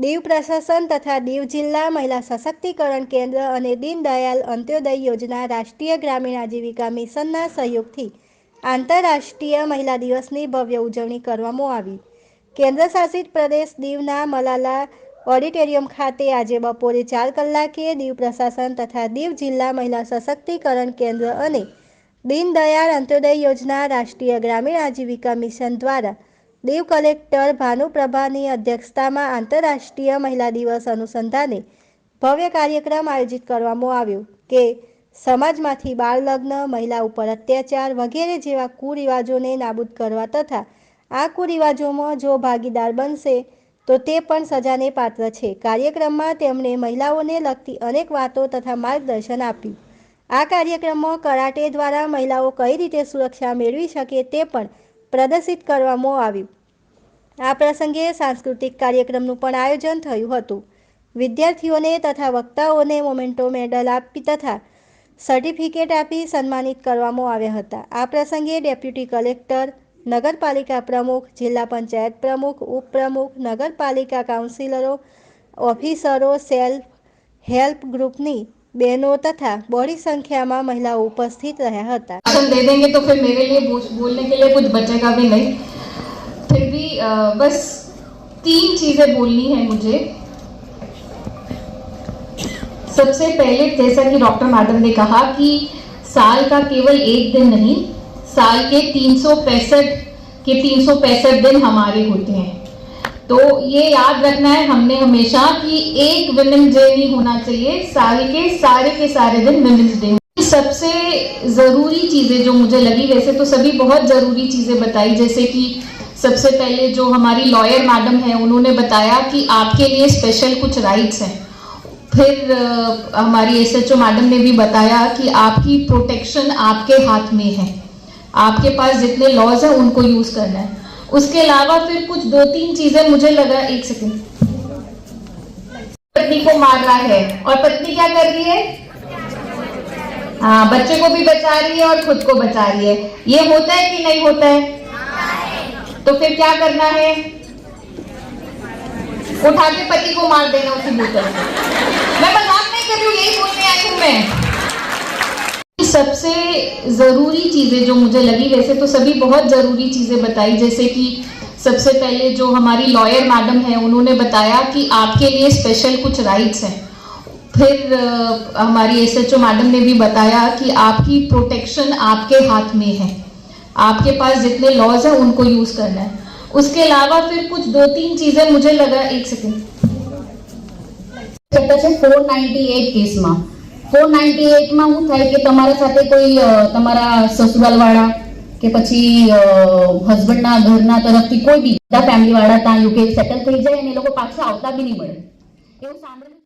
દીવ પ્રશાસન તથા દીવ જિલ્લા મહિલા સશક્તિકરણ કેન્દ્ર અને દીનદયાલ અંત્યોદય યોજના રાષ્ટ્રીય ગ્રામીણ આજીવિકા મિશનના સહયોગથી આંતરરાષ્ટ્રીય મહિલા દિવસની ભવ્ય ઉજવણી કરવામાં આવી। કેન્દ્ર શાસિત પ્રદેશ દીવના મલાલા ઓડિટોરિયમ ખાતે આજે બપોરે 4 કલાકે દીવ પ્રશાસન તથા દીવ જિલ્લા મહિલા સશક્તિકરણ કેન્દ્ર અને દીનદયાળ અંત્યોદય યોજના રાષ્ટ્રીય ગ્રામીણ આજીવિકા મિશન દ્વારા દીવ કલેક્ટર ભાનુપ્રભાની અધ્યક્ષતામાં આંતરરાષ્ટ્રીય મહિલા દિવસ અનુસંધાને ભવ્ય કાર્યક્રમ આયોજિત કરવામાં આવ્યો કે સમાજમાંથી બાળ લગ્ન, મહિલા ઉપર અત્યાચાર વગેરે જેવા કુરિવાજોને નાબૂદ કરવા તથા આ કુરિવાજોમાં જો ભાગીદાર બનશે તો તે પણ સજાને પાત્ર છે। કાર્યક્રમમાં તેમણે મહિલાઓને લગતી અનેક વાતો તથા માર્ગદર્શન આપ્યું। આ કાર્યક્રમમાં કરાટે દ્વારા મહિલાઓ કઈ રીતે સુરક્ષા મેળવી શકે તે પણ પ્રદર્શિત કરવામાં આવ્યું। આ પ્રસંગે સાંસ્કૃતિક કાર્યક્રમનું પણ આયોજન થયું હતું। વિદ્યાર્થીઓને તથા વક્તાઓને મોમેન્ટો મેડલ આપી તથા સર્ટિફિકેટ આપી સન્માનિત કરવામાં આવ્યા હતા। આ પ્રસંગે ડેપ્યુટી કલેક્ટર, નગરપાલિકા પ્રમુખ, જિલ્લા પંચાયત પ્રમુખ, ઉપપ્રમુખ, નગરપાલિકા કાઉન્સિલરો, ઓફિસરો, સેલ્ફ હેલ્પ ગ્રુપની बहनों तथा बड़ी संख्या में महिलाओं उपस्थित रहा था। भाषण दे देंगे तो फिर मेरे लिए बोलने के लिए कुछ बचेगा भी नहीं। फिर भी बस 3 चीजें बोलनी है मुझे। सबसे पहले जैसा कि डॉक्टर मैडम ने कहा कि साल का केवल एक दिन नहीं, साल के 365 दिन हमारे होते हैं। तो ये याद रखना है हमने हमेशा कि एक विमेंस डे नहीं होना चाहिए, साल के सारे दिन विमेंस डे। सबसे ज़रूरी चीज़ें जो मुझे लगी, वैसे तो सभी बहुत ज़रूरी चीज़ें बताई, जैसे कि सबसे पहले जो हमारी लॉयर मैडम है उन्होंने बताया कि आपके लिए स्पेशल कुछ राइट्स हैं। फिर हमारी एसएचओ मैडम ने भी बताया कि आपकी प्रोटेक्शन आपके हाथ में है, आपके पास जितने लॉज हैं उनको यूज़ करना है। उसके अलावा फिर कुछ 2-3 चीजें मुझे लगा, एक सेकंड, पत्नी को मार रहा है और पत्नी क्या कर रही है? हाँ, बच्चे को भी बचा रही है और खुद को बचा रही है। ये होता है कि नहीं होता है? तो फिर क्या करना है? उठा के पति को मार देना उसी बोतल से। मैं मजाक नहीं कर रही हूँ, यही बोलने आई हूँ मैं। सबसे ज़रूरी चीज़ें जो मुझे लगी, वैसे तो सभी बहुत ज़रूरी चीज़ें बताई, जैसे कि सबसे पहले जो हमारी लॉयर मैडम है उन्होंने बताया कि आपके लिए स्पेशल कुछ राइट्स हैं। फिर हमारी एसएचओ मैडम ने भी बताया कि आपकी प्रोटेक्शन आपके हाथ में है, आपके पास जितने लॉज हैं उनको यूज़ करना है। उसके अलावा फिर कुछ 2-3 चीज़ें मुझे लगा, एक सेकेंड, 498 केस में 498 માં હું થાય કે તમારા સાથે કોઈ તમારા સસુરાલ વાળા કે પછી હસબન્ડના ઘરના તરફથી કોઈ બી ફેમિલી વાળા ત્યાં યુકે સેટલ થઈ જાય અને એ લોકો પાછા આવતા બી નહીં મળે એવું સાંભળ્યું।